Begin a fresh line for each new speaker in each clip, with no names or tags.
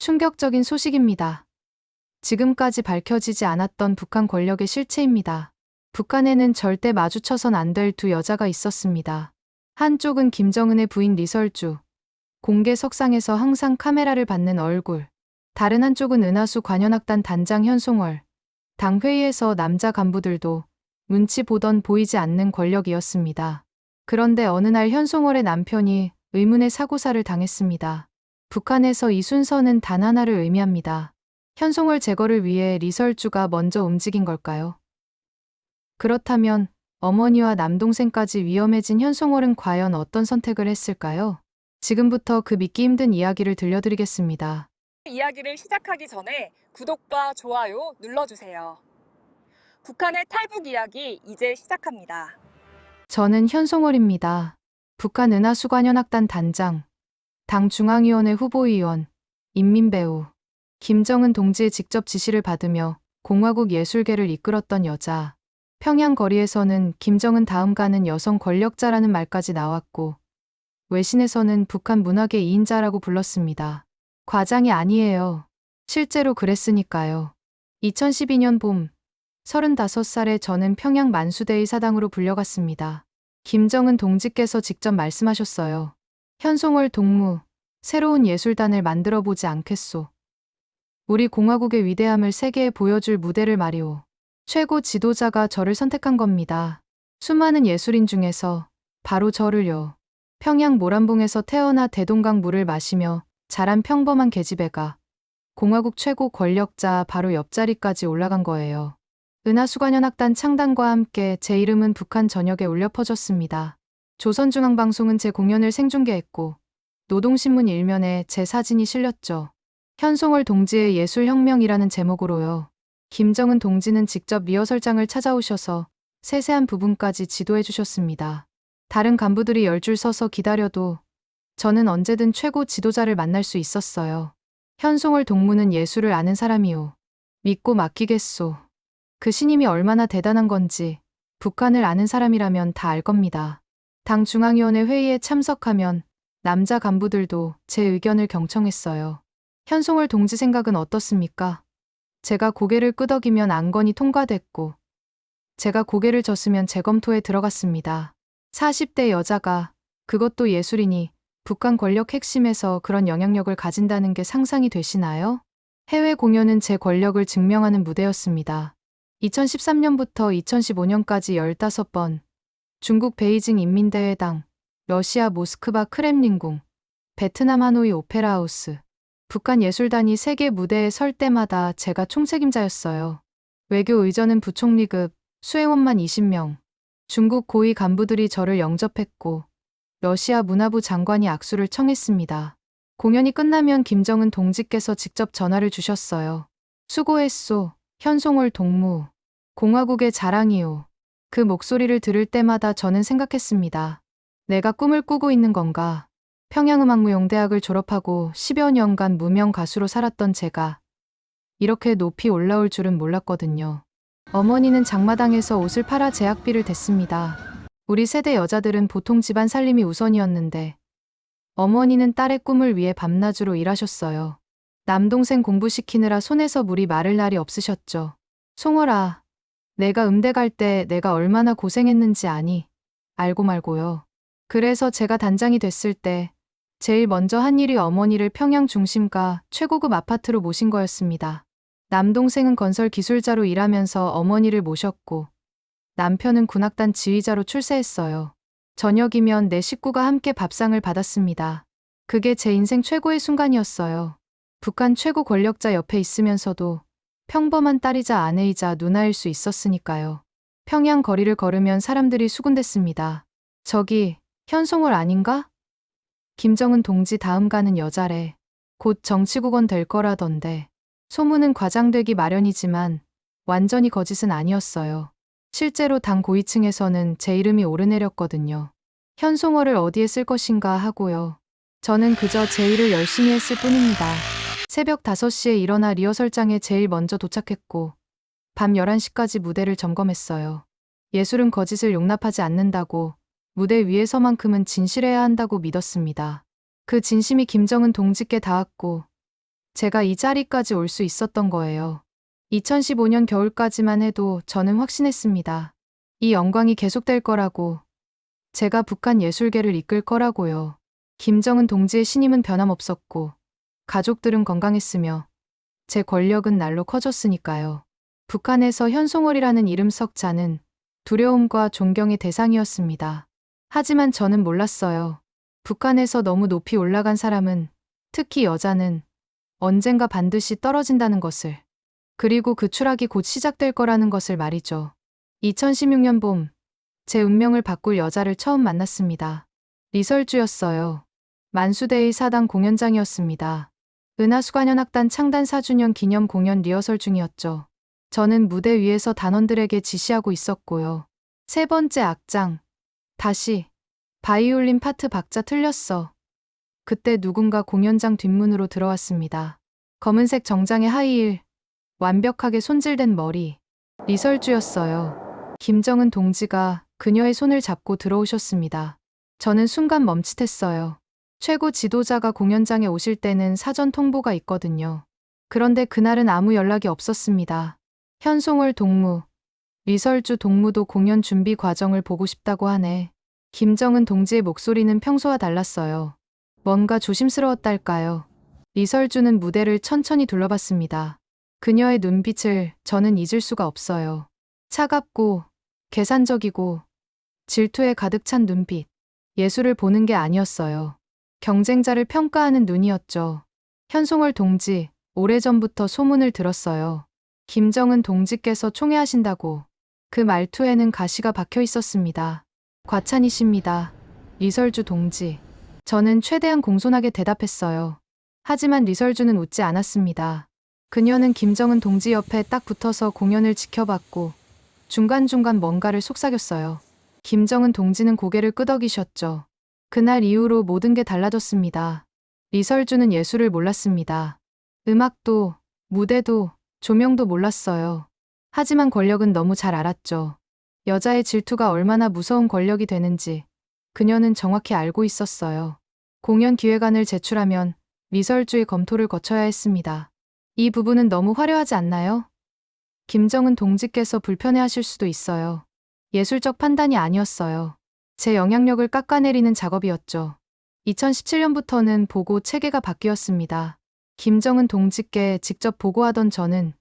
충격적인 소식입니다. 지금까지 밝혀지지 않았던 북한 권력의 실체입니다. 북한에는 절대 마주쳐선 안 될 두 여자가 있었습니다. 한쪽은 김정은의 부인 리설주, 공개 석상에서 항상 카메라를 받는 얼굴. 다른 한쪽은 은하수 관현악단 단장 현송월. 당 회의에서 남자 간부들도 눈치 보던 보이지 않는 권력이었습니다. 그런데 어느 날 현송월의 남편이 의문의 사고사를 당했습니다. 북한에서 이 순서는 단 하나를 의미합니다. 현송월 제거를 위해 리설주가 먼저 움직인 걸까요? 그렇다면 어머니와 남동생까지 위험해진 현송월은 과연 어떤 선택을 했을까요? 지금부터 그 믿기 힘든 이야기를 들려드리겠습니다.
이야기를 시작하기 전에 구독과 좋아요 눌러주세요. 북한의 탈북 이야기 이제 시작합니다.
저는 현송월입니다. 북한 은하수관현악단 단장, 당 중앙위원회 후보위원, 인민배우, 김정은 동지의 직접 지시를 받으며 공화국 예술계를 이끌었던 여자. 평양 거리에서는 김정은 다음 가는 여성 권력자라는 말까지 나왔고, 외신에서는 북한 문학의 2인자라고 불렀습니다. 과장이 아니에요. 실제로 그랬으니까요. 2012년 봄, 35살에 저는 평양 만수대의 사당으로 불려갔습니다. 김정은 동지께서 직접 말씀하셨어요. 현송월 동무, 새로운 예술단을 만들어보지 않겠소. 우리 공화국의 위대함을 세계에 보여줄 무대를 말이오. 최고 지도자가 저를 선택한 겁니다. 수많은 예술인 중에서 바로 저를요. 평양 모란봉에서 태어나 대동강 물을 마시며 자란 평범한 계집애가 공화국 최고 권력자 바로 옆자리까지 올라간 거예요. 은하수관현악단 창단과 함께 제 이름은 북한 전역에 울려 퍼졌습니다. 조선중앙방송은 제 공연을 생중계했고 노동신문 일면에 제 사진이 실렸죠. 현송월 동지의 예술혁명이라는 제목으로요. 김정은 동지는 직접 리허설장을 찾아오셔서 세세한 부분까지 지도해 주셨습니다. 다른 간부들이 10줄 서서 기다려도 저는 언제든 최고 지도자를 만날 수 있었어요. 현송월 동무는 예술을 아는 사람이오. 믿고 맡기겠소. 그 신임이 얼마나 대단한 건지 북한을 아는 사람이라면 다 알 겁니다. 당 중앙위원회 회의에 참석하면 남자 간부들도 제 의견을 경청했어요. 현송월 동지 생각은 어떻습니까? 제가 고개를 끄덕이면 안건이 통과됐고 제가 고개를 젓으면 재검토에 들어갔습니다. 40대 여자가 그것도 예술인이 북한 권력 핵심에서 그런 영향력을 가진다는 게 상상이 되시나요? 해외 공연은 제 권력을 증명하는 무대였습니다. 2013년부터 2015년까지 15번 중국 베이징 인민대회당, 러시아 모스크바 크렘린궁, 베트남 하노이 오페라하우스, 북한 예술단이 세계 무대에 설 때마다 제가 총책임자였어요. 외교 의전은 부총리급, 수행원만 20명, 중국 고위 간부들이 저를 영접했고 러시아 문화부 장관이 악수를 청했습니다. 공연이 끝나면 김정은 동지께서 직접 전화를 주셨어요. 수고했소, 현송월 동무. 공화국의 자랑이오. 그 목소리를 들을 때마다 저는 생각했습니다. 내가 꿈을 꾸고 있는 건가? 평양음악무용대학을 졸업하고 10여 년간 무명 가수로 살았던 제가 이렇게 높이 올라올 줄은 몰랐거든요. 어머니는 장마당에서 옷을 팔아 제학비를 댔습니다. 우리 세대 여자들은 보통 집안 살림이 우선이었는데 어머니는 딸의 꿈을 위해 밤낮으로 일하셨어요. 남동생 공부시키느라 손에서 물이 마를 날이 없으셨죠. 송월아, 내가 음대 갈 때 내가 얼마나 고생했는지 아니? 알고 말고요. 그래서 제가 단장이 됐을 때 제일 먼저 한 일이 어머니를 평양 중심가 최고급 아파트로 모신 거였습니다. 남동생은 건설 기술자로 일하면서 어머니를 모셨고 남편은 군악단 지휘자로 출세했어요. 저녁이면 내 식구가 함께 밥상을 받았습니다. 그게 제 인생 최고의 순간이었어요. 북한 최고 권력자 옆에 있으면서도 평범한 딸이자 아내이자 누나일 수 있었으니까요. 평양 거리를 걸으면 사람들이 수군댔습니다. 저기 현송월 아닌가? 김정은 동지 다음 가는 여자래. 곧 정치국원 될 거라던데. 소문은 과장되기 마련이지만 완전히 거짓은 아니었어요. 실제로 당 고위층에서는 제 이름이 오르내렸거든요. 현송월을 어디에 쓸 것인가 하고요. 저는 그저 제 일을 열심히 했을 뿐입니다. 새벽 5시에 일어나 리허설장에 제일 먼저 도착했고 밤 11시까지 무대를 점검했어요. 예술은 거짓을 용납하지 않는다고 무대 위에서만큼은 진실해야 한다고 믿었습니다. 그 진심이 김정은 동지께 닿았고 제가 이 자리까지 올 수 있었던 거예요. 2015년 겨울까지만 해도 저는 확신했습니다. 이 영광이 계속될 거라고. 제가 북한 예술계를 이끌 거라고요. 김정은 동지의 신임은 변함없었고 가족들은 건강했으며 제 권력은 날로 커졌으니까요. 북한에서 현송월이라는 이름 석 자는 두려움과 존경의 대상이었습니다. 하지만 저는 몰랐어요. 북한에서 너무 높이 올라간 사람은, 특히 여자는 언젠가 반드시 떨어진다는 것을. 그리고 그 추락이 곧 시작될 거라는 것을 말이죠. 2016년 봄, 제 운명을 바꿀 여자를 처음 만났습니다. 리설주였어요. 만수대의 사당 공연장이었습니다. 은하수관현악단 창단 4주년 기념 공연 리허설 중이었죠. 저는 무대 위에서 단원들에게 지시하고 있었고요. 세 번째 악장. 다시. 바이올린 파트 박자 틀렸어. 그때 누군가 공연장 뒷문으로 들어왔습니다. 검은색 정장의 하이힐. 완벽하게 손질된 머리. 리설주였어요. 김정은 동지가 그녀의 손을 잡고 들어오셨습니다. 저는 순간 멈칫했어요. 최고 지도자가 공연장에 오실 때는 사전 통보가 있거든요. 그런데 그날은 아무 연락이 없었습니다. 현송월 동무, 리설주 동무도 공연 준비 과정을 보고 싶다고 하네. 김정은 동지의 목소리는 평소와 달랐어요. 뭔가 조심스러웠달까요. 리설주는 무대를 천천히 둘러봤습니다. 그녀의 눈빛을 저는 잊을 수가 없어요. 차갑고, 계산적이고, 질투에 가득 찬 눈빛. 예술을 보는 게 아니었어요. 경쟁자를 평가하는 눈이었죠. 현송월 동지, 오래전부터 소문을 들었어요. 김정은 동지께서 총애하신다고. 그 말투에는 가시가 박혀 있었습니다. 과찬이십니다. 리설주 동지. 저는 최대한 공손하게 대답했어요. 하지만 리설주는 웃지 않았습니다. 그녀는 김정은 동지 옆에 딱 붙어서 공연을 지켜봤고 중간중간 뭔가를 속삭였어요. 김정은 동지는 고개를 끄덕이셨죠. 그날 이후로 모든 게 달라졌습니다. 리설주는 예술을 몰랐습니다. 음악도, 무대도, 조명도 몰랐어요. 하지만 권력은 너무 잘 알았죠. 여자의 질투가 얼마나 무서운 권력이 되는지 그녀는 정확히 알고 있었어요. 공연 기획안을 제출하면 리설주의 검토를 거쳐야 했습니다. 이 부분은 너무 화려하지 않나요? 김정은 동지께서 불편해하실 수도 있어요. 예술적 판단이 아니었어요. 제 영향력을 깎아내리는 작업이었죠. 2017년부터는 보고 체계가 바뀌었습니다. 김정은 동지께 직접 보고하던 저는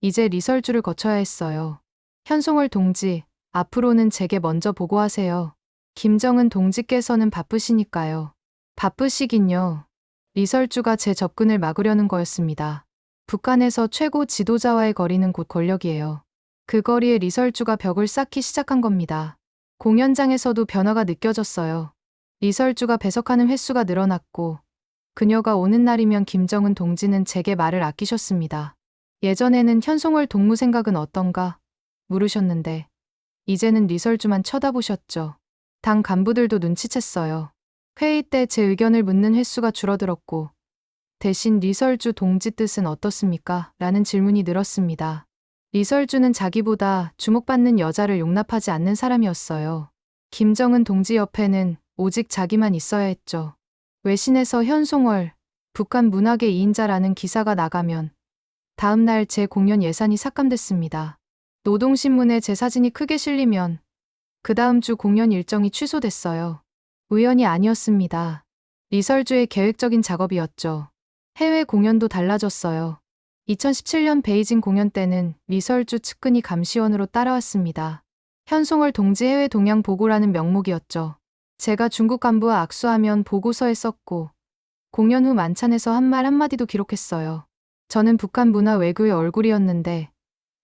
이제 리설주를 거쳐야 했어요. 현송월 동지, 앞으로는 제게 먼저 보고하세요. 김정은 동지께서는 바쁘시니까요. 바쁘시긴요. 리설주가 제 접근을 막으려는 거였습니다. 북한에서 최고 지도자와의 거리는 곧 권력이에요. 그 거리에 리설주가 벽을 쌓기 시작한 겁니다. 공연장에서도 변화가 느껴졌어요. 리설주가 배석하는 횟수가 늘어났고 그녀가 오는 날이면 김정은 동지는 제게 말을 아끼셨습니다. 예전에는 현송월 동무 생각은 어떤가? 물으셨는데 이제는 리설주만 쳐다보셨죠. 당 간부들도 눈치챘어요. 회의 때 제 의견을 묻는 횟수가 줄어들었고 대신 리설주 동지 뜻은 어떻습니까? 라는 질문이 늘었습니다. 리설주는 자기보다 주목받는 여자를 용납하지 않는 사람이었어요. 김정은 동지 옆에는 오직 자기만 있어야 했죠. 외신에서 현송월, 북한 문학의 2인자라는 기사가 나가면 다음 날 제 공연 예산이 삭감됐습니다. 노동신문에 제 사진이 크게 실리면 그 다음 주 공연 일정이 취소됐어요. 우연이 아니었습니다. 리설주의 계획적인 작업이었죠. 해외 공연도 달라졌어요. 2017년 베이징 공연 때는 리설주 측근이 감시원으로 따라왔습니다. 현송월 동지 해외 동향 보고라는 명목이었죠. 제가 중국 간부와 악수하면 보고서에 썼고 공연 후 만찬에서 한 말 한마디도 기록했어요. 저는 북한 문화 외교의 얼굴이었는데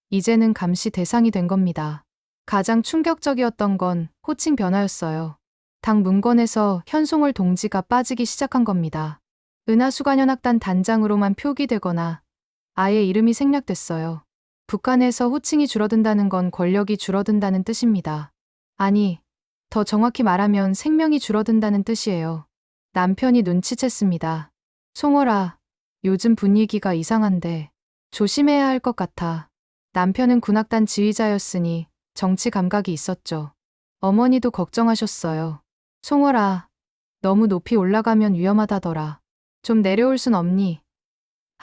이제는 감시 대상이 된 겁니다. 가장 충격적이었던 건 호칭 변화였어요. 당 문건에서 현송월 동지가 빠지기 시작한 겁니다. 은하수관현악단 단장으로만 표기되거나 아예 이름이 생략됐어요. 북한에서 호칭이 줄어든다는 건 권력이 줄어든다는 뜻입니다. 아니, 더 정확히 말하면 생명이 줄어든다는 뜻이에요. 남편이 눈치챘습니다. 송월아, 요즘 분위기가 이상한데 조심해야 할 것 같아. 남편은 군악단 지휘자였으니 정치 감각이 있었죠. 어머니도 걱정하셨어요. 송월아, 너무 높이 올라가면 위험하다더라. 좀 내려올 순 없니?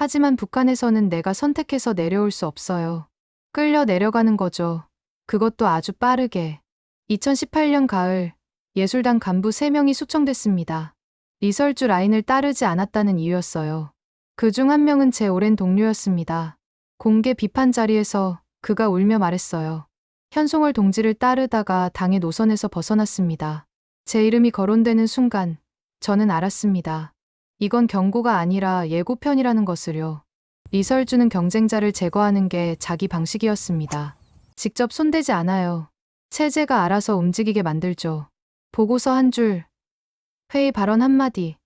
하지만 북한에서는 내가 선택해서 내려올 수 없어요. 끌려 내려가는 거죠. 그것도 아주 빠르게. 2018년 가을, 예술단 간부 3명이 숙청됐습니다. 리설주 라인을 따르지 않았다는 이유였어요. 그중 한 명은 제 오랜 동료였습니다. 공개 비판 자리에서 그가 울며 말했어요. 현송월 동지를 따르다가 당의 노선에서 벗어났습니다. 제 이름이 거론되는 순간 저는 알았습니다. 이건 경고가 아니라 예고편이라는 것을요. 리설주는 경쟁자를 제거하는 게 자기 방식이었습니다. 직접 손대지 않아요. 체제가 알아서 움직이게 만들죠. 보고서 한 줄, 회의 발언 한마디,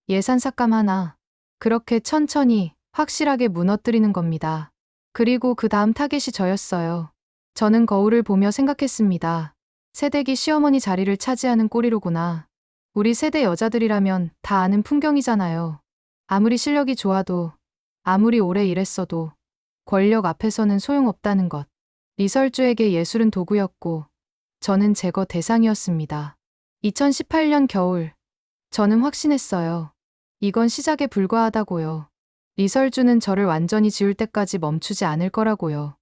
예산 삭감 하나. 그렇게 천천히 확실하게 무너뜨리는 겁니다. 그리고 그 다음 타겟이 저였어요. 저는 거울을 보며 생각했습니다. 새댁이 시어머니 자리를 차지하는 꼴이로구나. 우리 세대 여자들이라면 다 아는 풍경이잖아요. 아무리 실력이 좋아도, 아무리 오래 일했어도 권력 앞에서는 소용없다는 것. 리설주에게 예술은 도구였고 저는 제거 대상이었습니다. 2018년 겨울, 저는 확신했어요. 이건 시작에 불과하다고요. 리설주는 저를 완전히 지울 때까지 멈추지 않을 거라고요.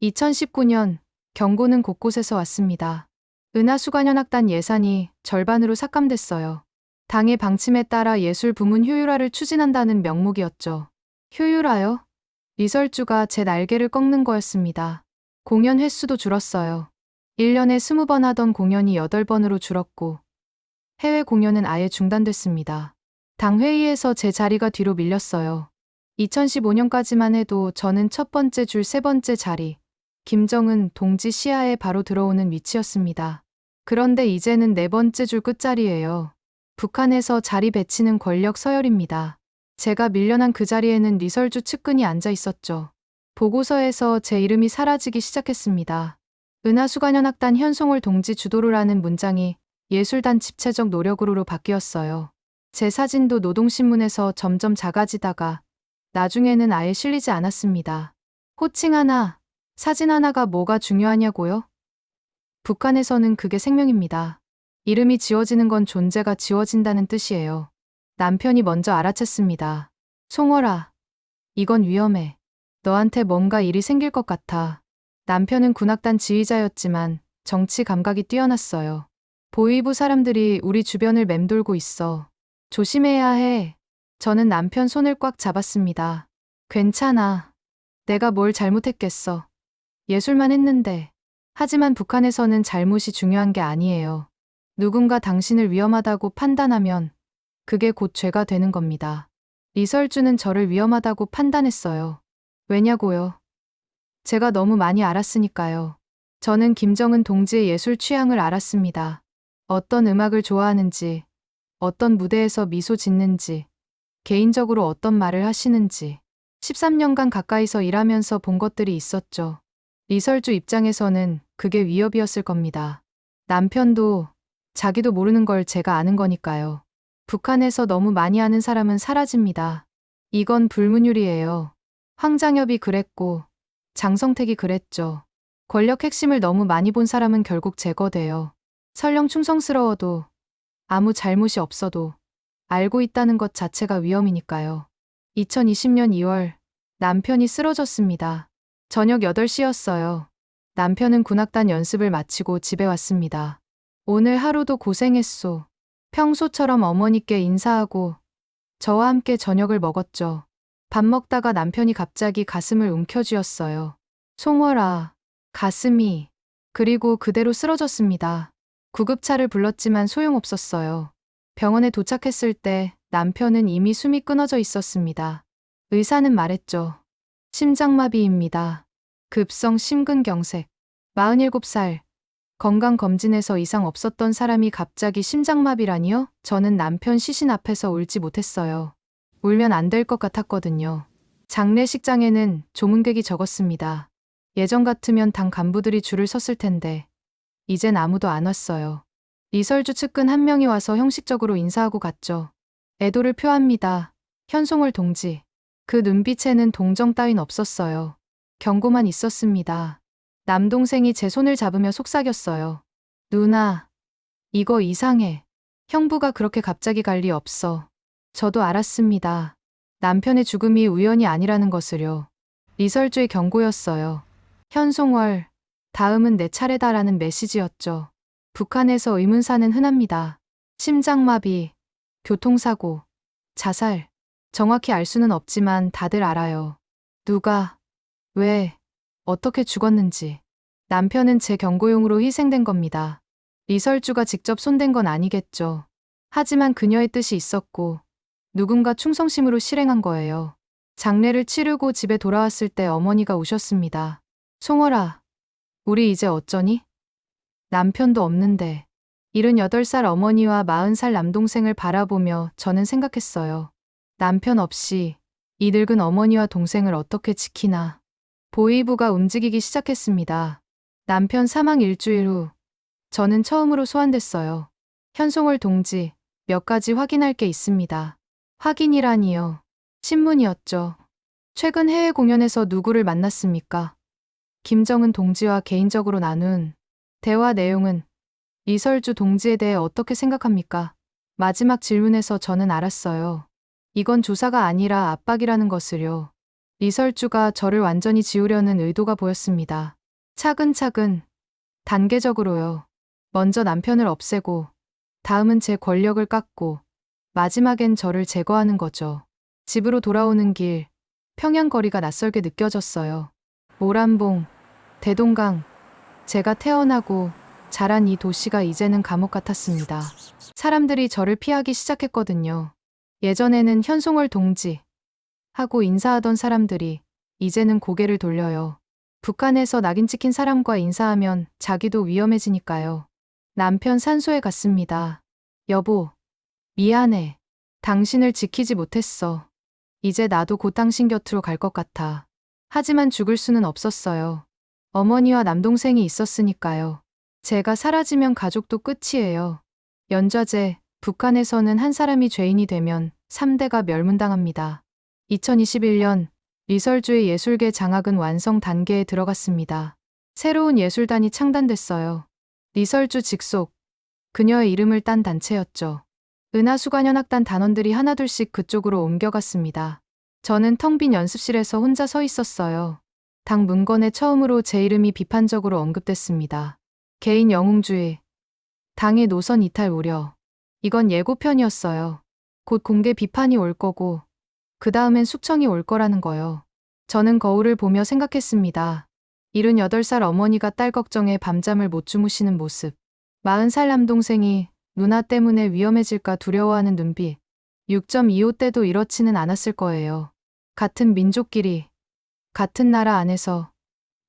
2019년, 경고는 곳곳에서 왔습니다. 은하수관현악단 예산이 절반으로 삭감됐어요. 당의 방침에 따라 예술 부문 효율화를 추진한다는 명목이었죠. 효율화요? 리설주가 제 날개를 꺾는 거였습니다. 공연 횟수도 줄었어요. 1년에 20번 하던 공연이 8번으로 줄었고 해외 공연은 아예 중단됐습니다. 당 회의에서 제 자리가 뒤로 밀렸어요. 2015년까지만 해도 저는 첫 번째 줄 3번째 자리, 김정은 동지 시야에 바로 들어오는 위치였습니다. 그런데 이제는 4번째 줄 끝자리예요. 북한에서 자리 배치는 권력 서열입니다. 제가 밀려난 그 자리에는 리설주 측근이 앉아 있었죠. 보고서에서 제 이름이 사라지기 시작했습니다. 은하수관현악단 현송월 동지 주도로라는 문장이 예술단 집체적 노력으로로 바뀌었어요. 제 사진도 노동신문에서 점점 작아지다가 나중에는 아예 실리지 않았습니다. 호칭 하나, 사진 하나가 뭐가 중요하냐고요? 북한에서는 그게 생명입니다. 이름이 지워지는 건 존재가 지워진다는 뜻이에요. 남편이 먼저 알아챘습니다. 송월아, 이건 위험해. 너한테 뭔가 일이 생길 것 같아. 남편은 군악단 지휘자였지만 정치 감각이 뛰어났어요. 보위부 사람들이 우리 주변을 맴돌고 있어. 조심해야 해. 저는 남편 손을 꽉 잡았습니다. 괜찮아. 내가 뭘 잘못했겠어. 예술만 했는데. 하지만 북한에서는 잘못이 중요한 게 아니에요. 누군가 당신을 위험하다고 판단하면 그게 곧 죄가 되는 겁니다. 리설주는 저를 위험하다고 판단했어요. 왜냐고요? 제가 너무 많이 알았으니까요. 저는 김정은 동지의 예술 취향을 알았습니다. 어떤 음악을 좋아하는지, 어떤 무대에서 미소 짓는지, 개인적으로 어떤 말을 하시는지. 13년간 가까이서 일하면서 본 것들이 있었죠. 리설주 입장에서는 그게 위협이었을 겁니다. 남편도 자기도 모르는 걸 제가 아는 거니까요. 북한에서 너무 많이 아는 사람은 사라집니다. 이건 불문율이에요. 황장엽이 그랬고 장성택이 그랬죠. 권력 핵심을 너무 많이 본 사람은 결국 제거돼요. 설령 충성스러워도 아무 잘못이 없어도 알고 있다는 것 자체가 위험이니까요. 2020년 2월 남편이 쓰러졌습니다. 저녁 8시였어요. 남편은 군악단 연습을 마치고 집에 왔습니다. 오늘 하루도 고생했소. 평소처럼 어머니께 인사하고 저와 함께 저녁을 먹었죠. 밥 먹다가 남편이 갑자기 가슴을 움켜쥐었어요. 송월아, 가슴이. 그리고 그대로 쓰러졌습니다. 구급차를 불렀지만 소용없었어요. 병원에 도착했을 때 남편은 이미 숨이 끊어져 있었습니다. 의사는 말했죠. 심장마비입니다. 급성 심근경색. 47살. 건강검진에서 이상 없었던 사람이 갑자기 심장마비라니요? 저는 남편 시신 앞에서 울지 못했어요. 울면 안 될 것 같았거든요. 장례식장에는 조문객이 적었습니다. 예전 같으면 당 간부들이 줄을 섰을 텐데 이젠 아무도 안 왔어요. 리설주 측근 한 명이 와서 형식적으로 인사하고 갔죠. 애도를 표합니다. 현송월 동지. 그 눈빛에는 동정 따윈 없었어요. 경고만 있었습니다. 남동생이 제 손을 잡으며 속삭였어요. 누나, 이거 이상해. 형부가 그렇게 갑자기 갈 리 없어. 저도 알았습니다. 남편의 죽음이 우연이 아니라는 것을요. 리설주의 경고였어요. 현송월, 다음은 내 차례다라는 메시지였죠. 북한에서 의문사는 흔합니다. 심장마비, 교통사고, 자살. 정확히 알 수는 없지만 다들 알아요. 누가, 왜, 어떻게 죽었는지. 남편은 제 경고용으로 희생된 겁니다. 리설주가 직접 손댄 건 아니겠죠. 하지만 그녀의 뜻이 있었고 누군가 충성심으로 실행한 거예요. 장례를 치르고 집에 돌아왔을 때 어머니가 우셨습니다. 송월아, 우리 이제 어쩌니? 남편도 없는데. 78살 어머니와 40살 남동생을 바라보며 저는 생각했어요. 남편 없이 이 늙은 어머니와 동생을 어떻게 지키나. 보위부가 움직이기 시작했습니다. 남편 사망 일주일 후 저는 처음으로 소환됐어요. 현송월 동지, 몇 가지 확인할 게 있습니다. 확인이라니요. 신문이었죠. 최근 해외 공연에서 누구를 만났습니까? 김정은 동지와 개인적으로 나눈 대화 내용은 리설주 동지에 대해 어떻게 생각합니까? 마지막 질문에서 저는 알았어요. 이건 조사가 아니라 압박이라는 것을요. 리설주가 저를 완전히 지우려는 의도가 보였습니다. 차근차근, 단계적으로요. 먼저 남편을 없애고, 다음은 제 권력을 깎고, 마지막엔 저를 제거하는 거죠. 집으로 돌아오는 길, 평양 거리가 낯설게 느껴졌어요. 모란봉, 대동강, 제가 태어나고 자란 이 도시가 이제는 감옥 같았습니다. 사람들이 저를 피하기 시작했거든요. 예전에는 현송월 동지 하고 인사하던 사람들이 이제는 고개를 돌려요. 북한에서 낙인 찍힌 사람과 인사하면 자기도 위험해지니까요. 남편 산소에 갔습니다. 여보, 미안해. 당신을 지키지 못했어. 이제 나도 곧 당신 곁으로 갈 것 같아. 하지만 죽을 수는 없었어요. 어머니와 남동생이 있었으니까요. 제가 사라지면 가족도 끝이에요. 연좌제, 북한에서는 한 사람이 죄인이 되면 3대가 멸문당합니다. 2021년 리설주의 예술계 장악은 완성 단계에 들어갔습니다. 새로운 예술단이 창단됐어요. 리설주 직속, 그녀의 이름을 딴 단체였죠. 은하수관현악단 단원들이 하나둘씩 그쪽으로 옮겨갔습니다. 저는 텅 빈 연습실에서 혼자 서 있었어요. 당 문건에 처음으로 제 이름이 비판적으로 언급됐습니다. 개인 영웅주의, 당의 노선 이탈 우려. 이건 예고편이었어요. 곧 공개 비판이 올 거고 그 다음엔 숙청이 올 거라는 거요. 저는 거울을 보며 생각했습니다. 78살 어머니가 딸 걱정에 밤잠을 못 주무시는 모습. 40살 남동생이 누나 때문에 위험해질까 두려워하는 눈빛. 6.25 때도 이렇지는 않았을 거예요. 같은 민족끼리, 같은 나라 안에서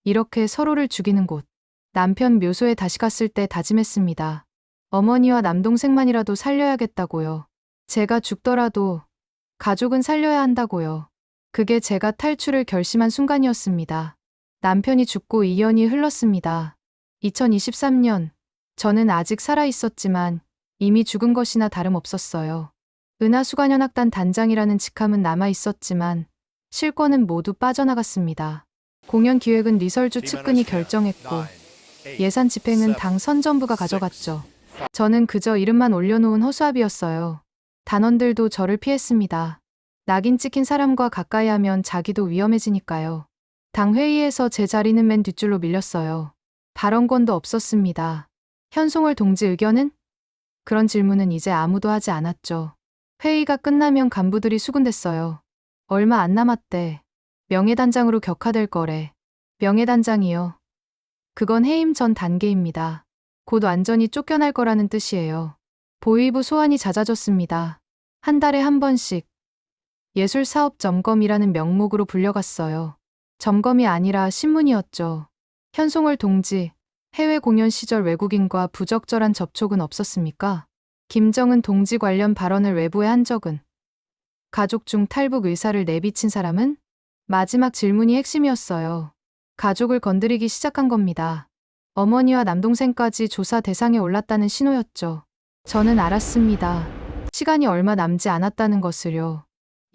이렇게 서로를 죽이는 곳. 남편 묘소에 다시 갔을 때 다짐했습니다. 어머니와 남동생만이라도 살려야겠다고요. 제가 죽더라도 가족은 살려야 한다고요. 그게 제가 탈출을 결심한 순간이었습니다. 남편이 죽고 2년이 흘렀습니다. 2023년, 저는 아직 살아있었지만 이미 죽은 것이나 다름없었어요. 은하수관현악단 단장이라는 직함은 남아있었지만 실권은 모두 빠져나갔습니다. 공연 기획은 리설주 측근이 결정했고 예산 집행은 당 선전부가 가져갔죠. 저는 그저 이름만 올려놓은 허수아비였어요. 단원들도 저를 피했습니다. 낙인 찍힌 사람과 가까이 하면 자기도 위험해지니까요. 당 회의에서 제 자리는 맨 뒷줄로 밀렸어요. 발언권도 없었습니다. 현송월 동지 의견은? 그런 질문은 이제 아무도 하지 않았죠. 회의가 끝나면 간부들이 수군댔어요. 얼마 안 남았대. 명예단장으로 격하될 거래. 명예단장이요. 그건 해임 전 단계입니다. 곧 완전히 쫓겨날 거라는 뜻이에요. 보위부 소환이 잦아졌습니다. 한 달에 한 번씩 예술사업 점검이라는 명목으로 불려갔어요. 점검이 아니라 신문이었죠. 현송월 동지, 해외 공연 시절 외국인과 부적절한 접촉은 없었습니까? 김정은 동지 관련 발언을 외부에 한 적은? 가족 중 탈북 의사를 내비친 사람은? 마지막 질문이 핵심이었어요. 가족을 건드리기 시작한 겁니다. 어머니와 남동생까지 조사 대상에 올랐다는 신호였죠. 저는 알았습니다. 시간이 얼마 남지 않았다는 것을요.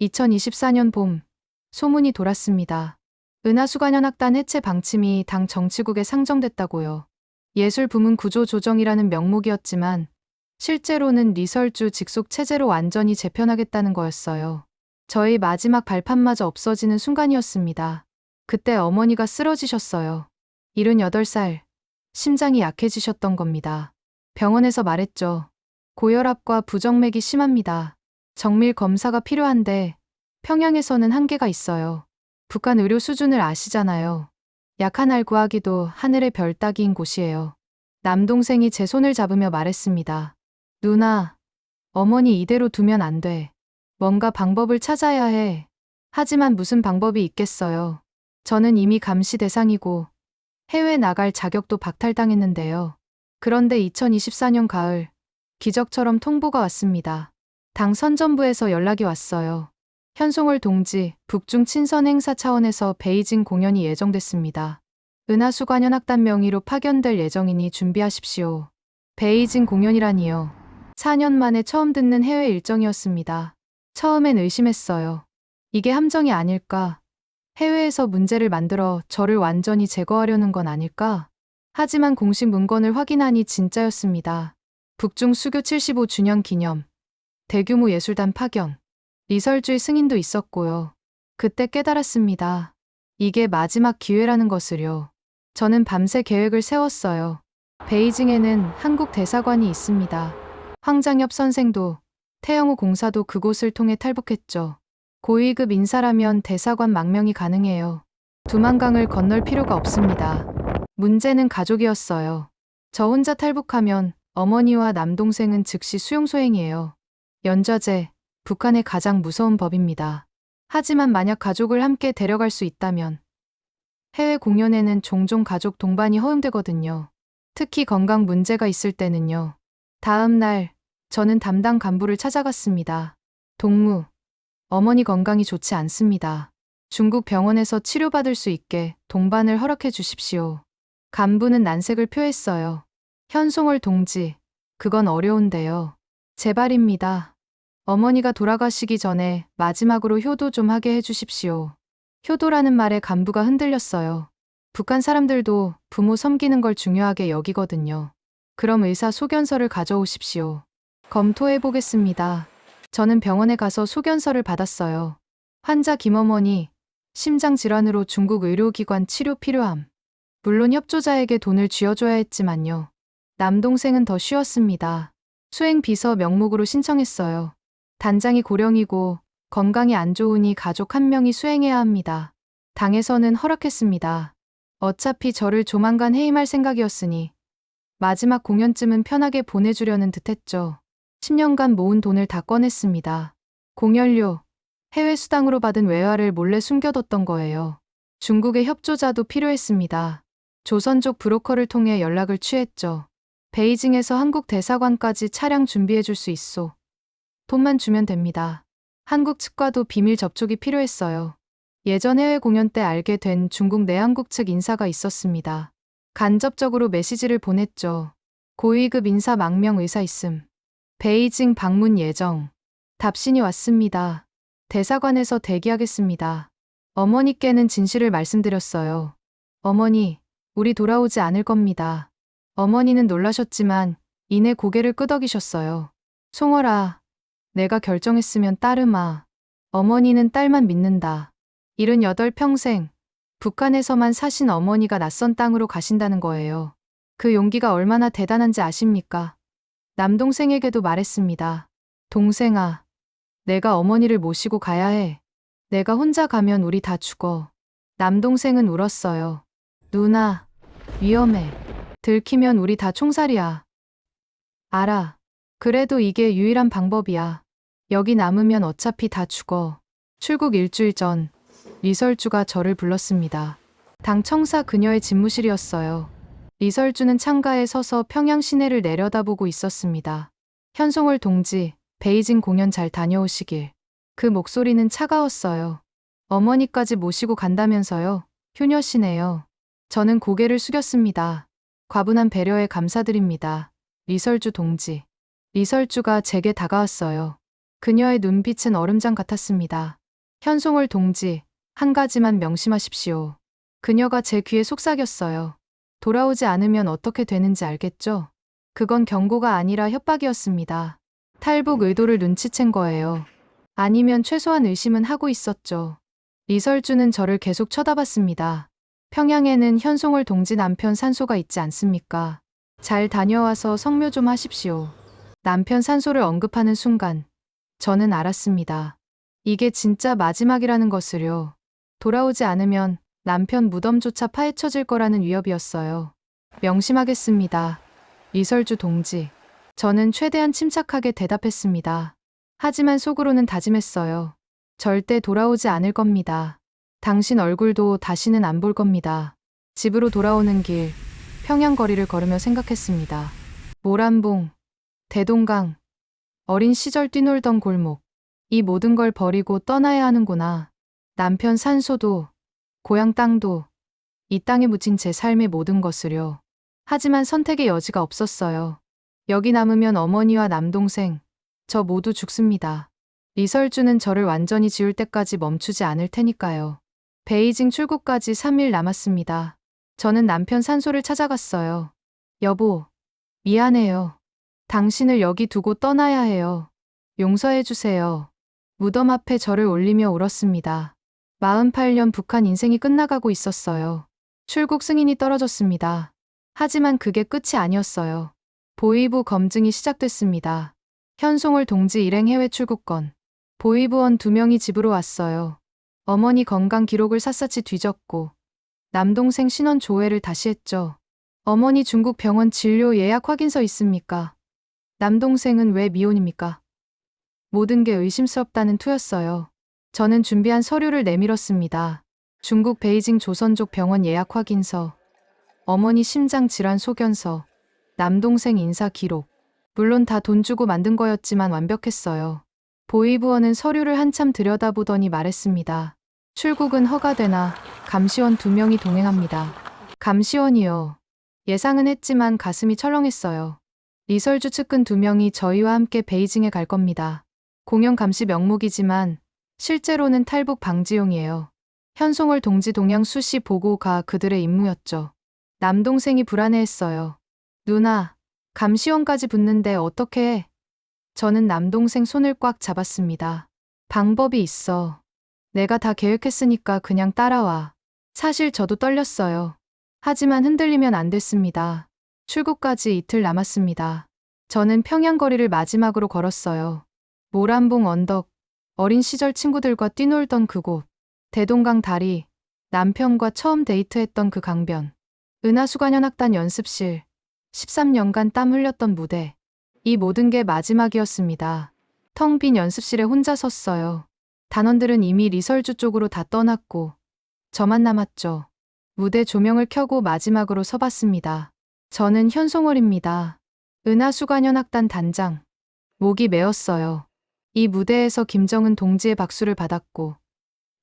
2024년 봄, 소문이 돌았습니다. 은하수관현악단 해체 방침이 당 정치국에 상정됐다고요. 예술 부문 구조 조정이라는 명목이었지만 실제로는 리설주 직속 체제로 완전히 재편하겠다는 거였어요. 저희 마지막 발판마저 없어지는 순간이었습니다. 그때 어머니가 쓰러지셨어요. 78살. 심장이 약해지셨던 겁니다. 병원에서 말했죠. 고혈압과 부정맥이 심합니다. 정밀 검사가 필요한데 평양에서는 한계가 있어요. 북한 의료 수준을 아시잖아요. 약 한 알 구하기도 하늘의 별 따기인 곳이에요. 남동생이 제 손을 잡으며 말했습니다. 누나, 어머니 이대로 두면 안 돼. 뭔가 방법을 찾아야 해. 하지만 무슨 방법이 있겠어요. 저는 이미 감시 대상이고 해외 나갈 자격도 박탈당했는데요. 그런데 2024년 가을, 기적처럼 통보가 왔습니다. 당 선전부에서 연락이 왔어요. 현송월 동지 북중 친선 행사 차원에서 베이징 공연이 예정됐습니다. 은하수관현악단 명의로 파견될 예정이니 준비하십시오. 베이징 공연이라니요. 4년 만에 처음 듣는 해외 일정이었습니다. 처음엔 의심했어요. 이게 함정이 아닐까? 해외에서 문제를 만들어 저를 완전히 제거하려는 건 아닐까? 하지만 공식 문건을 확인하니 진짜였습니다. 북중 수교 75주년 기념, 대규모 예술단 파견, 리설주의 승인도 있었고요. 그때 깨달았습니다. 이게 마지막 기회라는 것을요. 저는 밤새 계획을 세웠어요. 베이징에는 한국 대사관이 있습니다. 황장엽 선생도, 태영호 공사도 그곳을 통해 탈북했죠. 고위급 인사라면 대사관 망명이 가능해요. 두만강을 건널 필요가 없습니다. 문제는 가족이었어요. 저 혼자 탈북하면 어머니와 남동생은 즉시 수용소행이에요. 연좌제, 북한의 가장 무서운 법입니다. 하지만 만약 가족을 함께 데려갈 수 있다면 해외 공연에는 종종 가족 동반이 허용되거든요. 특히 건강 문제가 있을 때는요. 다음 날 저는 담당 간부를 찾아갔습니다. 동무, 어머니 건강이 좋지 않습니다. 중국 병원에서 치료받을 수 있게 동반을 허락해 주십시오. 간부는 난색을 표했어요. 현송월 동지, 그건 어려운데요. 제발입니다. 어머니가 돌아가시기 전에 마지막으로 효도 좀 하게 해주십시오. 효도라는 말에 간부가 흔들렸어요. 북한 사람들도 부모 섬기는 걸 중요하게 여기거든요. 그럼 의사 소견서를 가져오십시오. 검토해보겠습니다. 저는 병원에 가서 소견서를 받았어요. 환자 김어머니, 심장질환으로 중국 의료기관 치료 필요함. 물론 협조자에게 돈을 쥐어줘야 했지만요. 남동생은 더 쉬웠습니다. 수행비서 명목으로 신청했어요. 단장이 고령이고 건강이 안 좋으니 가족 한 명이 수행해야 합니다. 당에서는 허락했습니다. 어차피 저를 조만간 해임할 생각이었으니 마지막 공연쯤은 편하게 보내주려는 듯했죠. 10년간 모은 돈을 다 꺼냈습니다. 공연료, 해외 수당으로 받은 외화를 몰래 숨겨뒀던 거예요. 중국의 협조자도 필요했습니다. 조선족 브로커를 통해 연락을 취했죠. 베이징에서 한국 대사관까지 차량 준비해줄 수 있소. 돈만 주면 됩니다. 한국 측과도 비밀 접촉이 필요했어요. 예전 해외 공연 때 알게 된 중국 내한국 측 인사가 있었습니다. 간접적으로 메시지를 보냈죠. 고위급 인사 망명 의사 있음. 베이징 방문 예정. 답신이 왔습니다. 대사관에서 대기하겠습니다. 어머니께는 진실을 말씀드렸어요. 어머니, 우리 돌아오지 않을 겁니다. 어머니는 놀라셨지만 이내 고개를 끄덕이셨어요. 송월아, 내가 결정했으면 따르마. 어머니는 딸만 믿는다. 78평생 북한에서만 사신 어머니가 낯선 땅으로 가신다는 거예요. 그 용기가 얼마나 대단한지 아십니까? 남동생에게도 말했습니다. 동생아, 내가 어머니를 모시고 가야 해. 내가 혼자 가면 우리 다 죽어. 남동생은 울었어요. 누나, 위험해. 들키면 우리 다 총살이야. 알아. 그래도 이게 유일한 방법이야. 여기 남으면 어차피 다 죽어. 출국 일주일 전, 리설주가 저를 불렀습니다. 당 청사 그녀의 집무실이었어요. 리설주는 창가에 서서 평양 시내를 내려다보고 있었습니다. 현송월 동지, 베이징 공연 잘 다녀오시길. 그 목소리는 차가웠어요. 어머니까지 모시고 간다면서요? 효녀시네요. 저는 고개를 숙였습니다. 과분한 배려에 감사드립니다. 리설주 동지. 리설주가 제게 다가왔어요. 그녀의 눈빛은 얼음장 같았습니다. 현송월 동지, 한 가지만 명심하십시오. 그녀가 제 귀에 속삭였어요. 돌아오지 않으면 어떻게 되는지 알겠죠? 그건 경고가 아니라 협박이었습니다. 탈북 의도를 눈치챈 거예요. 아니면 최소한 의심은 하고 있었죠. 리설주는 저를 계속 쳐다봤습니다. 평양에는 현송월 동지 남편 산소가 있지 않습니까? 잘 다녀와서 성묘 좀 하십시오. 남편 산소를 언급하는 순간 저는 알았습니다. 이게 진짜 마지막이라는 것을요. 돌아오지 않으면 남편 무덤조차 파헤쳐질 거라는 위협이었어요. 명심하겠습니다. 리설주 동지. 저는 최대한 침착하게 대답했습니다. 하지만 속으로는 다짐했어요. 절대 돌아오지 않을 겁니다. 당신 얼굴도 다시는 안 볼 겁니다. 집으로 돌아오는 길, 평양 거리를 걸으며 생각했습니다. 모란봉, 대동강, 어린 시절 뛰놀던 골목, 이 모든 걸 버리고 떠나야 하는구나. 남편 산소도, 고향 땅도, 이 땅에 묻힌 제 삶의 모든 것을요. 하지만 선택의 여지가 없었어요. 여기 남으면 어머니와 남동생, 저 모두 죽습니다. 리설주는 저를 완전히 지울 때까지 멈추지 않을 테니까요. 베이징 출국까지 3일 남았습니다. 저는 남편 산소를 찾아갔어요. 여보, 미안해요. 당신을 여기 두고 떠나야 해요. 용서해주세요. 무덤 앞에 저를 올리며 울었습니다. 48년 북한 인생이 끝나가고 있었어요. 출국 승인이 떨어졌습니다. 하지만 그게 끝이 아니었어요. 보위부 검증이 시작됐습니다. 현송월 동지 일행 해외 출국권. 보위부원 2명이 집으로 왔어요. 어머니 건강 기록을 샅샅이 뒤졌고 남동생 신원 조회를 다시 했죠. 어머니 중국 병원 진료 예약 확인서 있습니까? 남동생은 왜 미혼입니까? 모든 게 의심스럽다는 투였어요. 저는 준비한 서류를 내밀었습니다. 중국 베이징 조선족 병원 예약 확인서, 어머니 심장 질환 소견서, 남동생 인사 기록. 물론 다 돈 주고 만든 거였지만 완벽했어요. 보위부원은 서류를 한참 들여다보더니 말했습니다. 출국은 허가되나 감시원 2명이 동행합니다. 감시원이요. 예상은 했지만 가슴이 철렁했어요. 리설주 측근 2명이 저희와 함께 베이징에 갈 겁니다. 공연 감시 명목이지만 실제로는 탈북 방지용이에요. 현송월 동지 동양 수시 보고가 그들의 임무였죠. 남동생이 불안해했어요. 누나, 감시원까지 붙는데 어떻게 해? 저는 남동생 손을 꽉 잡았습니다. 방법이 있어. 내가 다 계획했으니까 그냥 따라와. 사실 저도 떨렸어요. 하지만 흔들리면 안 됐습니다. 출국까지 이틀 남았습니다. 저는 평양 거리를 마지막으로 걸었어요. 모란봉 언덕, 어린 시절 친구들과 뛰놀던 그곳, 대동강 다리, 남편과 처음 데이트했던 그 강변, 은하수관현악단 연습실, 13년간 땀 흘렸던 무대. 이 모든 게 마지막이었습니다. 텅 빈 연습실에 혼자 섰어요. 단원들은 이미 리설주 쪽으로 다 떠났고 저만 남았죠. 무대 조명을 켜고 마지막으로 서봤습니다. 저는 현송월입니다. 은하수관현악단 단장. 목이 메었어요. 이 무대에서 김정은 동지의 박수를 받았고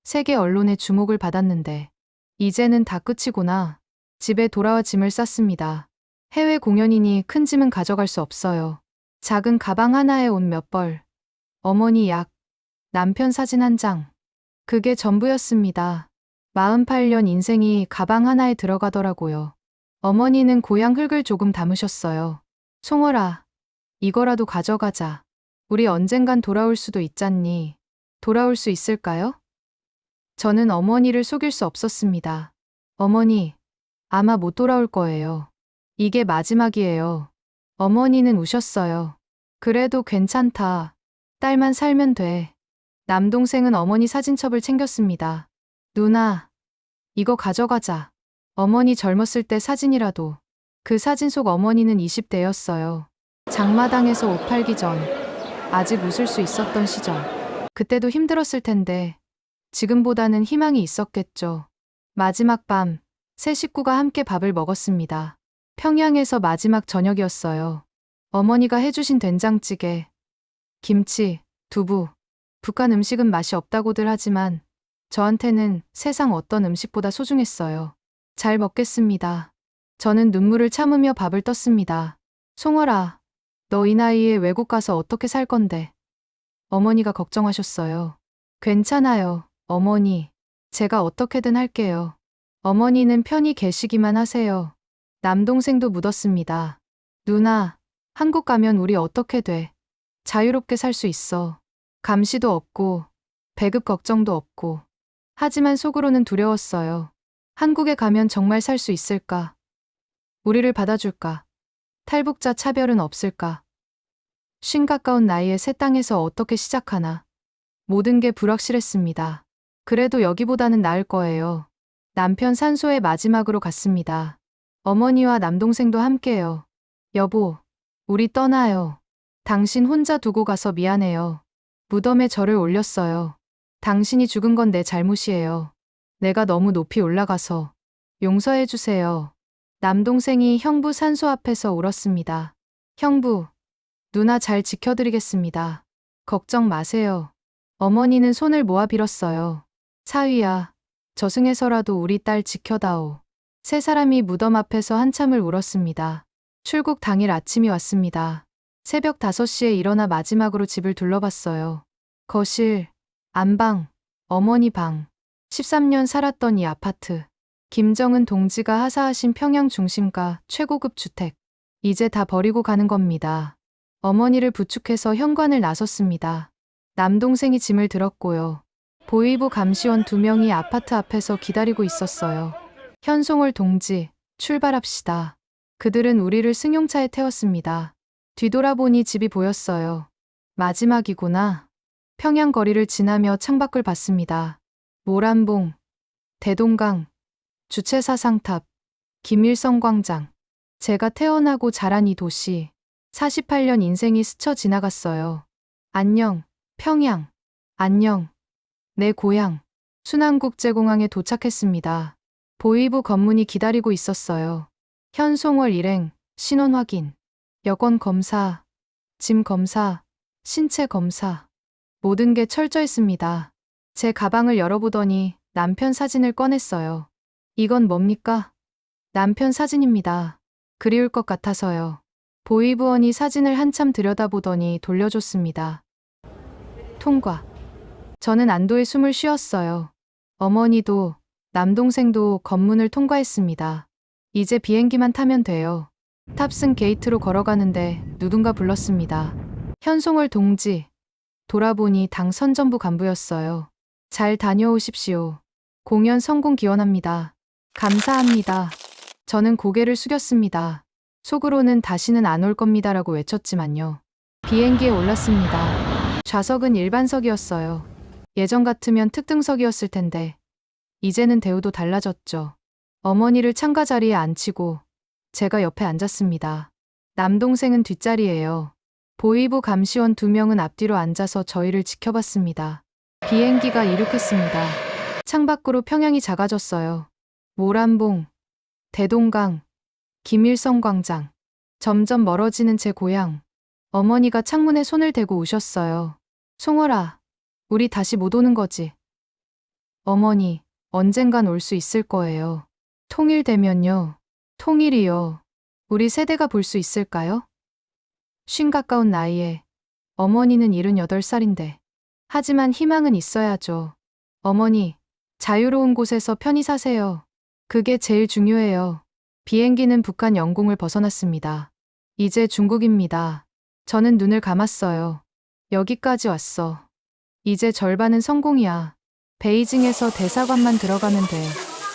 세계 언론의 주목을 받았는데 이제는 다 끝이구나. 집에 돌아와 짐을 쌌습니다. 해외 공연이니 큰 짐은 가져갈 수 없어요. 작은 가방 하나에 옷 몇 벌, 어머니 약, 남편 사진 한 장. 그게 전부였습니다. 48년 인생이 가방 하나에 들어가더라고요. 어머니는 고향 흙을 조금 담으셨어요. 송월아, 이거라도 가져가자. 우리 언젠간 돌아올 수도 있잖니. 돌아올 수 있을까요? 저는 어머니를 속일 수 없었습니다. 어머니, 아마 못 돌아올 거예요. 이게 마지막이에요. 어머니는 우셨어요. 그래도 괜찮다. 딸만 살면 돼. 남동생은 어머니 사진첩을 챙겼습니다. 누나, 이거 가져가자. 어머니 젊었을 때 사진이라도. 그 사진 속 어머니는 20대였어요. 장마당에서 옷 팔기 전. 아직 웃을 수 있었던 시절. 그때도 힘들었을 텐데 지금보다는 희망이 있었겠죠. 마지막 밤, 세 식구가 함께 밥을 먹었습니다. 평양에서 마지막 저녁이었어요. 어머니가 해주신 된장찌개, 김치, 두부. 북한 음식은 맛이 없다고들 하지만 저한테는 세상 어떤 음식보다 소중했어요. 잘 먹겠습니다. 저는 눈물을 참으며 밥을 떴습니다. 송월아, 너 이 나이에 외국 가서 어떻게 살 건데? 어머니가 걱정하셨어요. 괜찮아요, 어머니. 제가 어떻게든 할게요. 어머니는 편히 계시기만 하세요. 남동생도 묻었습니다. 누나, 한국 가면 우리 어떻게 돼? 자유롭게 살 수 있어. 감시도 없고 배급 걱정도 없고. 하지만 속으로는 두려웠어요. 한국에 가면 정말 살 수 있을까? 우리를 받아줄까? 탈북자 차별은 없을까? 쉰 가까운 나이에 새 땅에서 어떻게 시작하나? 모든 게 불확실했습니다. 그래도 여기보다는 나을 거예요. 남편 산소에 마지막으로 갔습니다. 어머니와 남동생도 함께요. 여보, 우리 떠나요. 당신 혼자 두고 가서 미안해요. 무덤에 절을 올렸어요. 당신이 죽은 건 내 잘못이에요. 내가 너무 높이 올라가서 용서해 주세요. 남동생이 형부 산소 앞에서 울었습니다. 형부, 누나 잘 지켜드리겠습니다. 걱정 마세요. 어머니는 손을 모아 빌었어요. 사위야, 저승에서라도 우리 딸 지켜다오. 세 사람이 무덤 앞에서 한참을 울었습니다. 출국 당일 아침이 왔습니다. 새벽 5시에 일어나 마지막으로 집을 둘러봤어요. 거실, 안방, 어머니 방, 13년 살았던 이 아파트. 김정은 동지가 하사하신 평양 중심가 최고급 주택. 이제 다 버리고 가는 겁니다. 어머니를 부축해서 현관을 나섰습니다. 남동생이 짐을 들었고요. 보위부 감시원 2명이 아파트 앞에서 기다리고 있었어요. 현송월 동지, 출발합시다. 그들은 우리를 승용차에 태웠습니다. 뒤돌아보니 집이 보였어요. 마지막이구나. 평양 거리를 지나며 창밖을 봤습니다. 모란봉, 대동강, 주체사상탑, 김일성 광장. 제가 태어나고 자란 이 도시. 48년 인생이 스쳐 지나갔어요. 안녕, 평양. 안녕, 내 고향. 순안국제공항에 도착했습니다. 보위부 검문이 기다리고 있었어요. 현송월 일행, 신원 확인, 여권 검사, 짐 검사, 신체 검사. 모든 게 철저했습니다. 제 가방을 열어보더니 남편 사진을 꺼냈어요. 이건 뭡니까? 남편 사진입니다. 그리울 것 같아서요. 보위부원이 사진을 한참 들여다보더니 돌려줬습니다. 통과. 저는 안도의 숨을 쉬었어요. 어머니도 남동생도 검문을 통과했습니다. 이제 비행기만 타면 돼요. 탑승 게이트로 걸어가는데 누군가 불렀습니다. 현송월 동지. 돌아보니 당 선전부 간부였어요. 잘 다녀오십시오. 공연 성공 기원합니다. 감사합니다. 저는 고개를 숙였습니다. 속으로는 다시는 안 올 겁니다라고 외쳤지만요. 비행기에 올랐습니다. 좌석은 일반석이었어요. 예전 같으면 특등석이었을 텐데 이제는 대우도 달라졌죠. 어머니를 창가 자리에 앉히고 제가 옆에 앉았습니다. 남동생은 뒷자리예요. 보위부 감시원 2명은 앞뒤로 앉아서 저희를 지켜봤습니다. 비행기가 이륙했습니다. 창밖으로 평양이 작아졌어요. 모란봉, 대동강, 김일성 광장. 점점 멀어지는 제 고향. 어머니가 창문에 손을 대고 우셨어요. 송월아, 우리 다시 못 오는 거지? 어머니, 언젠간 올 수 있을 거예요. 통일되면요. 통일이요. 우리 세대가 볼 수 있을까요? 쉰 가까운 나이에 어머니는 78살인데. 하지만 희망은 있어야죠. 어머니, 자유로운 곳에서 편히 사세요. 그게 제일 중요해요. 비행기는 북한 영공을 벗어났습니다. 이제 중국입니다. 저는 눈을 감았어요. 여기까지 왔어. 이제 절반은 성공이야. 베이징에서 대사관만 들어가면 돼.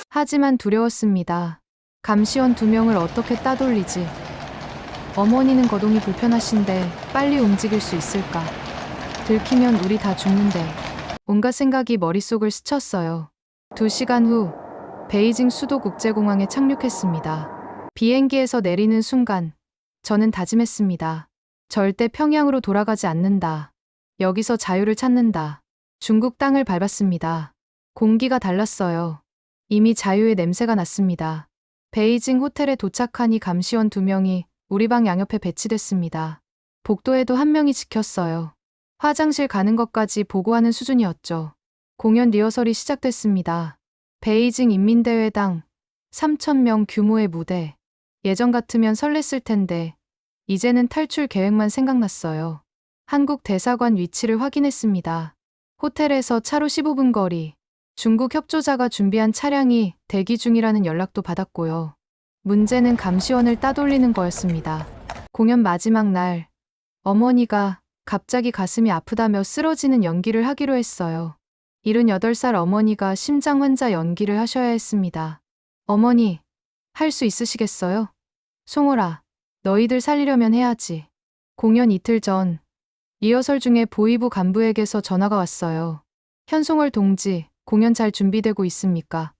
하지만 두려웠습니다. 감시원 2명을 어떻게 따돌리지? 어머니는 거동이 불편하신데 빨리 움직일 수 있을까? 들키면 우리 다 죽는데. 온갖 생각이 머릿속을 스쳤어요. 2시간 후 베이징 수도국제공항에 착륙했습니다. 비행기에서 내리는 순간 저는 다짐했습니다. 절대 평양으로 돌아가지 않는다. 여기서 자유를 찾는다. 중국 땅을 밟았습니다. 공기가 달랐어요. 이미 자유의 냄새가 났습니다. 베이징 호텔에 도착하니 감시원 2명이 우리 방 양옆에 배치됐습니다. 복도에도 1명이 지켰어요. 화장실 가는 것까지 보고하는 수준이었죠. 공연 리허설이 시작됐습니다. 베이징 인민대회당 3,000명 규모의 무대. 예전 같으면 설렜을 텐데 이제는 탈출 계획만 생각났어요. 한국 대사관 위치를 확인했습니다. 호텔에서 차로 15분 거리. 중국 협조자가 준비한 차량이 대기 중이라는 연락도 받았고요. 문제는 감시원을 따돌리는 거였습니다. 공연 마지막 날 어머니가 갑자기 가슴이 아프다며 쓰러지는 연기를 하기로 했어요. 78살 어머니가 심장 환자 연기를 하셔야 했습니다. 어머니, 할 수 있으시겠어요? 송월아, 너희들 살리려면 해야지. 공연 이틀 전, 리허설 중에 보이부 간부에게서 전화가 왔어요. 현송월 동지, 공연 잘 준비되고 있습니까?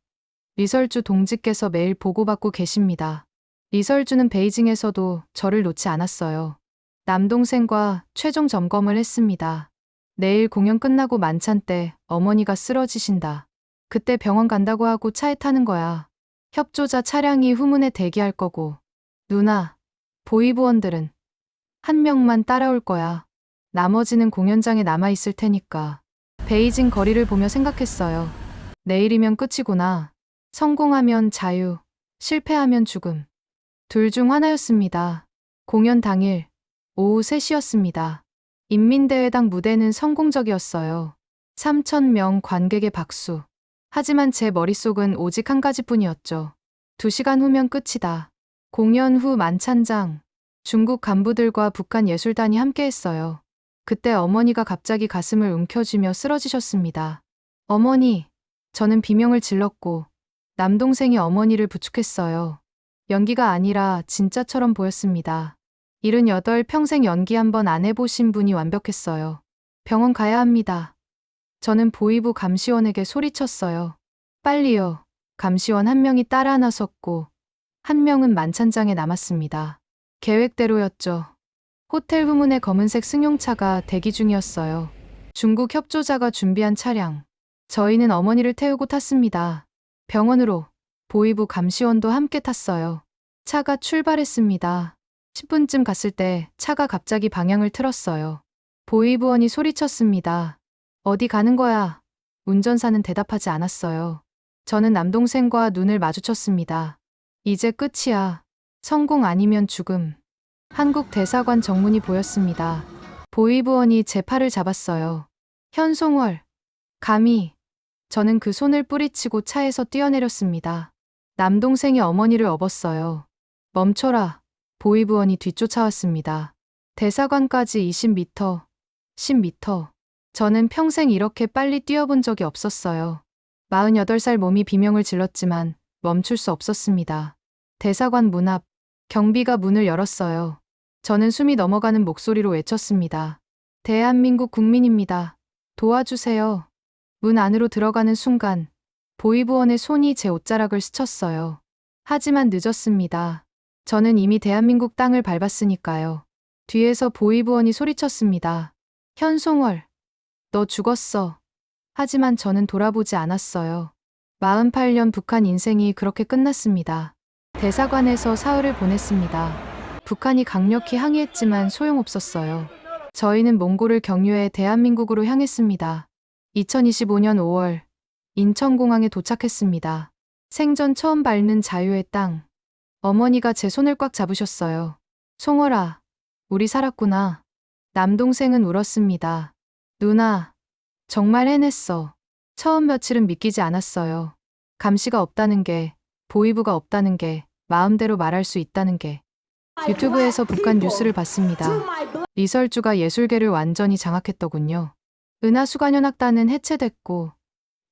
리설주 동지께서 매일 보고받고 계십니다. 리설주는 베이징에서도 저를 놓지 않았어요. 남동생과 최종 점검을 했습니다. 내일 공연 끝나고 만찬 때 어머니가 쓰러지신다. 그때 병원 간다고 하고 차에 타는 거야. 협조자 차량이 후문에 대기할 거고. 누나, 보이부원들은 한 명만 따라올 거야. 나머지는 공연장에 남아있을 테니까. 베이징 거리를 보며 생각했어요. 내일이면 끝이구나. 성공하면 자유, 실패하면 죽음. 둘 중 하나였습니다. 공연 당일, 오후 3시였습니다. 인민대회당 무대는 성공적이었어요. 3,000명 관객의 박수. 하지만 제 머릿속은 오직 한 가지뿐이었죠. 2시간 후면 끝이다. 공연 후 만찬장. 중국 간부들과 북한 예술단이 함께했어요. 그때 어머니가 갑자기 가슴을 움켜쥐며 쓰러지셨습니다. 어머니, 저는 비명을 질렀고 남동생이 어머니를 부축했어요. 연기가 아니라 진짜처럼 보였습니다. 78 평생 연기 한번 안 해보신 분이 완벽했어요. 병원 가야 합니다. 저는 보이부 감시원에게 소리쳤어요. 빨리요. 감시원 한 명이 따라 나섰고 한 명은 만찬장에 남았습니다. 계획대로였죠. 호텔 후문에 검은색 승용차가 대기 중이었어요. 중국 협조자가 준비한 차량. 저희는 어머니를 태우고 탔습니다. 병원으로. 보이부 감시원도 함께 탔어요. 차가 출발했습니다. 10분쯤 갔을 때 차가 갑자기 방향을 틀었어요. 보이부원이 소리쳤습니다. 어디 가는 거야? 운전사는 대답하지 않았어요. 저는 남동생과 눈을 마주쳤습니다. 이제 끝이야. 성공 아니면 죽음. 한국 대사관 정문이 보였습니다. 보이부원이 제 팔을 잡았어요. 현송월. 감히. 저는 그 손을 뿌리치고 차에서 뛰어내렸습니다. 남동생이 어머니를 업었어요. 멈춰라. 보이부원이 뒤쫓아왔습니다. 대사관까지 20m, 10m. 저는 평생 이렇게 빨리 뛰어본 적이 없었어요. 48살 몸이 비명을 질렀지만 멈출 수 없었습니다. 대사관 문 앞, 경비가 문을 열었어요. 저는 숨이 넘어가는 목소리로 외쳤습니다. 대한민국 국민입니다. 도와주세요. 문 안으로 들어가는 순간 보이부원의 손이 제 옷자락을 스쳤어요. 하지만 늦었습니다. 저는 이미 대한민국 땅을 밟았으니까요. 뒤에서 보이부원이 소리쳤습니다. 현송월, 너 죽었어. 하지만 저는 돌아보지 않았어요. 48년 북한 인생이 그렇게 끝났습니다. 대사관에서 사흘을 보냈습니다. 북한이 강력히 항의했지만 소용없었어요. 저희는 몽골을 경유해 대한민국으로 향했습니다. 2025년 5월, 인천공항에 도착했습니다. 생전 처음 밟는 자유의 땅. 어머니가 제 손을 꽉 잡으셨어요. 송월아, 우리 살았구나. 남동생은 울었습니다. 누나, 정말 해냈어. 처음 며칠은 믿기지 않았어요. 감시가 없다는 게, 보이부가 없다는 게, 마음대로 말할 수 있다는 게. 유튜브에서 북한 뉴스를 봤습니다. 리설주가 예술계를 완전히 장악했더군요. 은하수관현악단은 해체됐고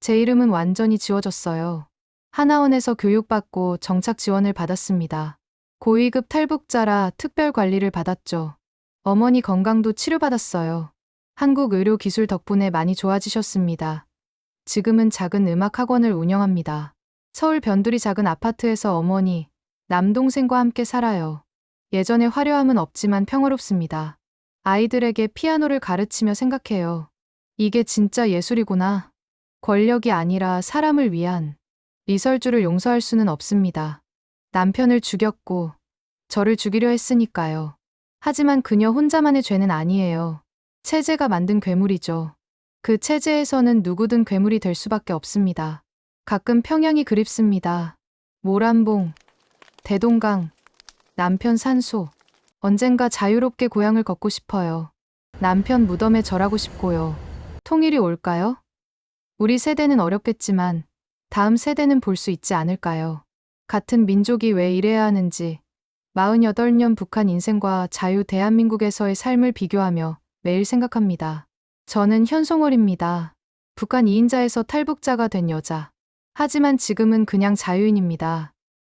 제 이름은 완전히 지워졌어요. 하나원에서 교육받고 정착 지원을 받았습니다. 고위급 탈북자라 특별 관리를 받았죠. 어머니 건강도 치료받았어요. 한국 의료 기술 덕분에 많이 좋아지셨습니다. 지금은 작은 음악 학원을 운영합니다. 서울 변두리 작은 아파트에서 어머니, 남동생과 함께 살아요. 예전의 화려함은 없지만 평화롭습니다. 아이들에게 피아노를 가르치며 생각해요. 이게 진짜 예술이구나. 권력이 아니라 사람을 위한. 리설주를 용서할 수는 없습니다. 남편을 죽였고 저를 죽이려 했으니까요. 하지만 그녀 혼자만의 죄는 아니에요. 체제가 만든 괴물이죠. 그 체제에서는 누구든 괴물이 될 수밖에 없습니다. 가끔 평양이 그립습니다. 모란봉, 대동강, 남편 산소. 언젠가 자유롭게 고향을 걷고 싶어요. 남편 무덤에 절하고 싶고요. 통일이 올까요? 우리 세대는 어렵겠지만 다음 세대는 볼 수 있지 않을까요? 같은 민족이 왜 이래야 하는지 48년 북한 인생과 자유 대한민국에서의 삶을 비교하며 매일 생각합니다. 저는 현송월입니다. 북한 2인자에서 탈북자가 된 여자. 하지만 지금은 그냥 자유인입니다.